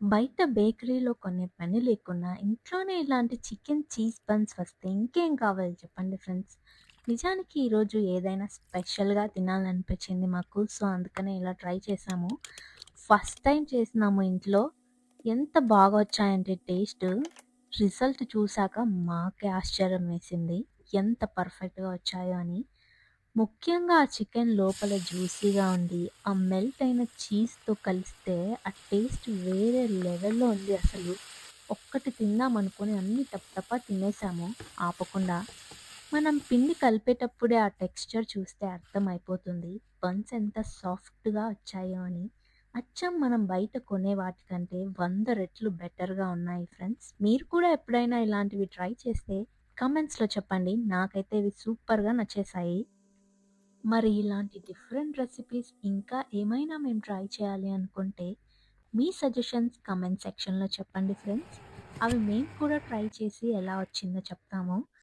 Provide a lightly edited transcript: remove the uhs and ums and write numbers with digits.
బయట బేకరీలో కొనే పని లేకున్నా ఇంట్లోనే ఇలాంటి చికెన్ చీజ్ బన్స్ వస్తే ఇంకేం కావాలి చెప్పండి ఫ్రెండ్స్. నిజానికి ఈరోజు ఏదైనా స్పెషల్‌గా తినాలనిపించింది మాకు. సో, అందుకనే ఇలా ట్రై చేశాము. ఫస్ట్ టైం చేసినాము ఇంట్లో. ఎంత బాగా వచ్చాయంటే టేస్ట్, రిజల్ట్ చూసాక మాకే ఆశ్చర్యం వేసింది. ఎంత పర్ఫెక్ట్‌గా వచ్చాయో అని. ముఖ్యంగా ఆ చికెన్ లోపల జ్యూసీగా ఉండి, ఆ మెల్ట్ అయిన చీజ్‌తో కలిస్తే ఆ టేస్ట్ వేరే లెవెల్‌లో ఉంది అసలు. ఒక్కటి తిందామనుకోని అన్నీ టపటపా తినేసాము ఆపకుండా. మనం పిండి కలిపేటప్పుడే ఆ టెక్స్చర్ చూస్తే అర్థమైపోతుంది. బన్స్ ఎంత సాఫ్ట్‌గా వచ్చాయో అని. అచ్చం మనం బయట కొనే వాటికంటే 100 రెట్లు బెటర్‌గా ఉన్నాయి ఫ్రెండ్స్. మీరు కూడా ఎప్పుడైనా ఇలాంటివి ట్రై చేస్తే కామెంట్స్‌లో చెప్పండి. నాకైతే ఇవి సూపర్‌గా నచ్చేసాయి. మరి ఇలాంటి డిఫరెంట్ రెసిపీస్ ఇంకా ఏమైనా మేము ట్రై చేయాలి అనుకుంటే, మీ సజెషన్స్ కామెంట్ సెక్షన్‌లో చెప్పండి ఫ్రెండ్స్. అవి మేము కూడా ట్రై చేసి ఎలా వచ్చిందో చెప్తాము.